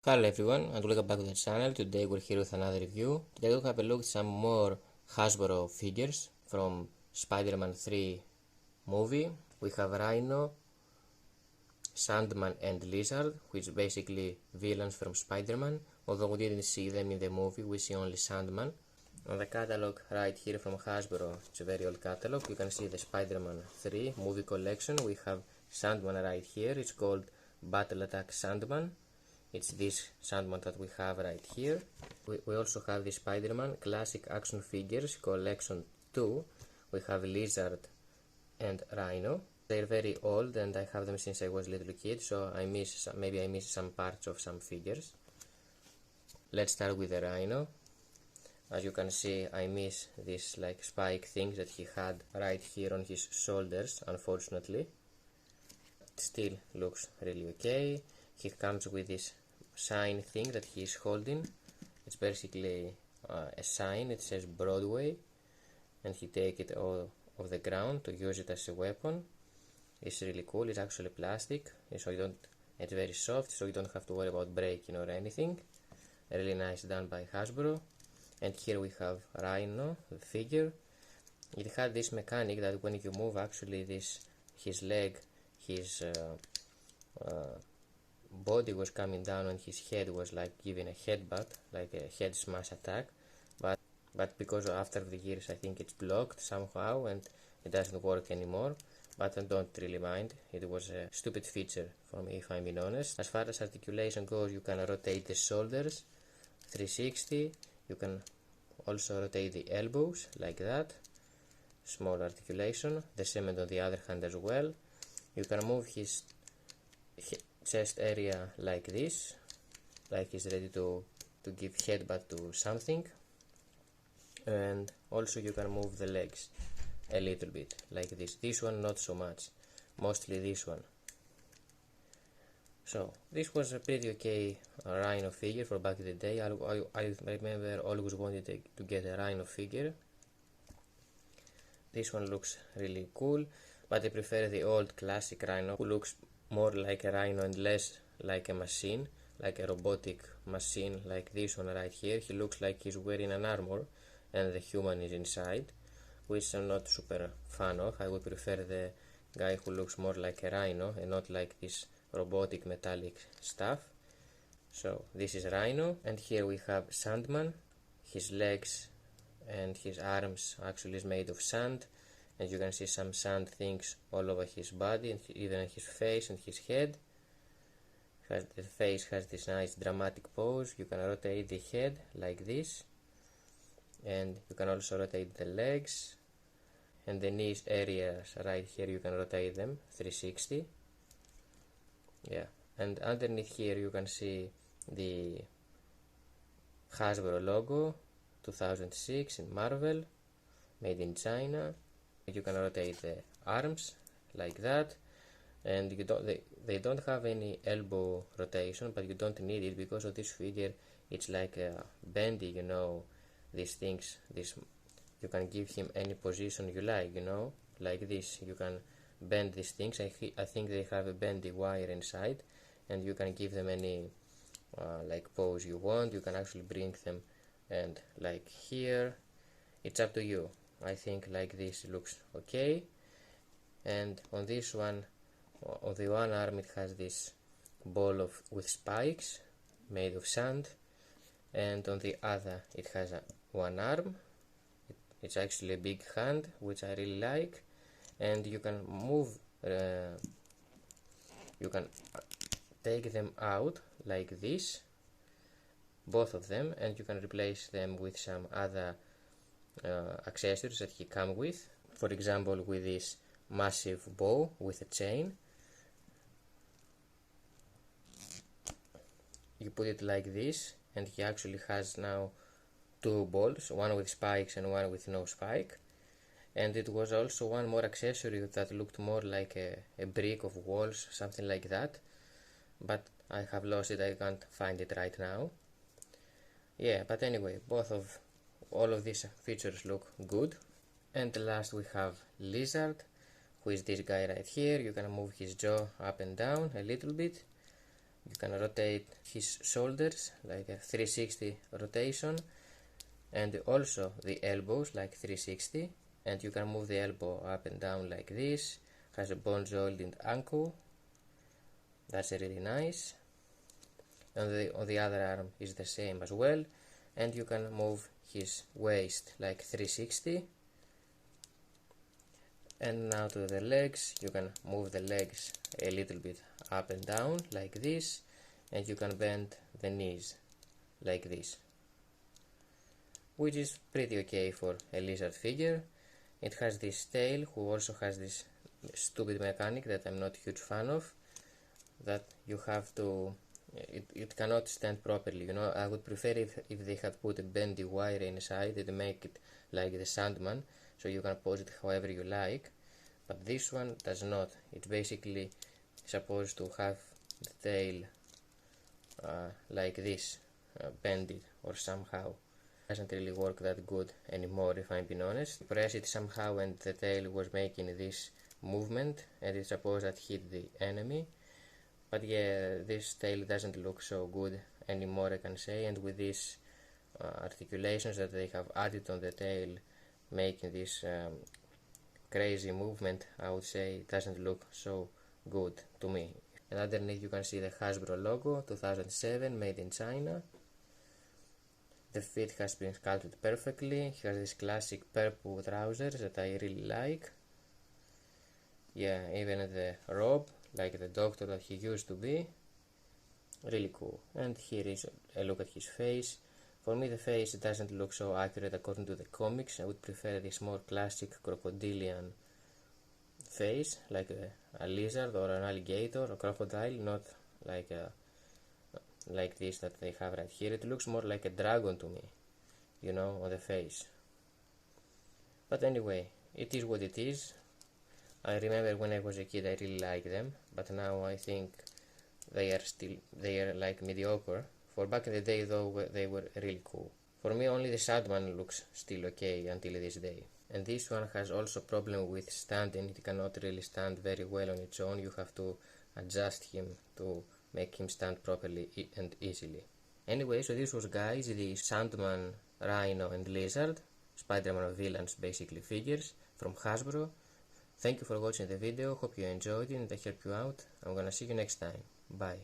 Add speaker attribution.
Speaker 1: Hello everyone and welcome back to the channel. Today we're here with another review. Today we'll have a look at some more Hasbro figures from Spider-Man 3 movie. We have Rhino, Sandman and Lizard, which are basically villains from Spider-Man. Although we didn't see them in the movie, we see only Sandman. On the catalog right here from Hasbro, it's a very old catalog, you can see the Spider-Man 3 movie collection. We have Sandman right here, it's called Battle Attack Sandman. It's this Sandman that we have right here. We also have the Spider-Man Classic Action Figures Collection 2. We have Lizard and Rhino. They're very old and I have them since I was a little kid, so maybe I missed some parts of some figures. Let's start with the Rhino. As you can see, I miss this like spike thing that he had right here on his shoulders, unfortunately. It still looks really okay. He comes with this sign thing that he is holding. It's basically a sign. It says Broadway, and he take it all off the ground to use it as a weapon. It's really cool. It's actually plastic, so it's very soft, so you don't have to worry about breaking or anything. Really nice, done by Hasbro. And here we have Rhino, the figure. It had this mechanic that when you move, actually his leg, his body was coming down and his head was like giving a headbutt, like a head smash attack, but because after the years I think it's blocked somehow and it doesn't work anymore, but I don't really mind. It was a stupid feature for me, if I'm being honest. As far as articulation goes, you can rotate the shoulders 360, you can also rotate the elbows like that, small articulation, the same on the other hand as well. You can move his chest area like this, like he's ready to give headbutt to something, and also you can move the legs a little bit like this one not so much, mostly this one. So this was a pretty okay Rhino figure for back in the day. I remember always wanted to get a Rhino figure. This one looks really cool, but I prefer the old classic Rhino, who looks more like a Rhino and less like a machine, like a robotic machine like this one right here. He looks like he's wearing an armor and the human is inside, which I'm not super fan of. I would prefer the guy who looks more like a Rhino and not like this robotic metallic stuff. So this is Rhino, and here we have Sandman. His legs and his arms actually is made of sand, and you can see some sand things all over his body and even his face and his head. The face has this nice dramatic pose. You can rotate the head like this, and you can also rotate the legs, and the knees areas right here you can rotate them 360. Yeah, and underneath here you can see the Hasbro logo 2006 in Marvel, made in China. You can rotate the arms like that, and they don't have any elbow rotation, but you don't need it because of this figure. It's like bendy, you know, these things. You can give him any position you like, you know, like this. You can bend these things. I think they have a bendy wire inside, and you can give them any like pose you want. You can actually bring them, and like here, it's up to you. I think like this looks okay. And on this one, on the one arm, it has this ball with spikes made of sand, and on the other it has one arm. It's actually a big hand, which I really like, and you can move, you can take them out like this, both of them, and you can replace them with some other accessories that he comes with. For example, with this massive bow with a chain. You put it like this, and he actually has now two balls, one with spikes and one with no spike. And it was also one more accessory that looked more like a brick of walls, something like that, but I have lost it. I can't find it right now. Yeah, but anyway, all of these features look good. And last we have Lizard, who is this guy right here. You can move his jaw up and down a little bit, You can rotate his shoulders like a 360 rotation, and also the elbows like 360, and you can move the elbow up and down like this. Has a bone jointed ankle, that's really nice. On the other arm is the same as well, and you can move his waist like 360. And now to the legs, you can move the legs a little bit up and down like this, and you can bend the knees like this, which is pretty okay for a lizard figure. It has this tail, who also has this stupid mechanic that I'm not a huge fan of, that you have to, it cannot stand properly, you know. I would prefer if they had put a bendy wire inside it to make it like the Sandman, so you can pose it however you like, but this one does not. It's basically supposed to have the tail like this, bended or somehow. Doesn't really work that good anymore, if I'm being honest. Press it somehow and the tail was making this movement, and it's supposed to hit the enemy. But yeah, this tail doesn't look so good anymore, I can say, and with these articulations that they have added on the tail, making this crazy movement, I would say it doesn't look so good to me. And underneath you can see the Hasbro logo, 2007, made in China. The fit has been sculpted perfectly. He has this classic purple trousers that I really like. Yeah, even the robe, like the doctor that he used to be. Really cool. And here is a look at his face. For me the face doesn't look so accurate according to the comics. I would prefer this more classic crocodilian face, like a lizard or an alligator or crocodile, not like like this that they have right here. It looks more like a dragon to me, you know, on the face. But anyway, it is what it is. I remember when I was a kid I really liked them, but now I think they are like mediocre. For back in the day though, they were really cool. For me only the Sandman looks still okay until this day. And this one has also problem with standing. It cannot really stand very well on its own. You have to adjust him to make him stand properly and easily. Anyway, so this was, guys, the Sandman, Rhino and Lizard, Spider-Man villains basically figures from Hasbro. Thank you for watching the video, hope you enjoyed it and I helped you out. I'm gonna see you next time. Bye.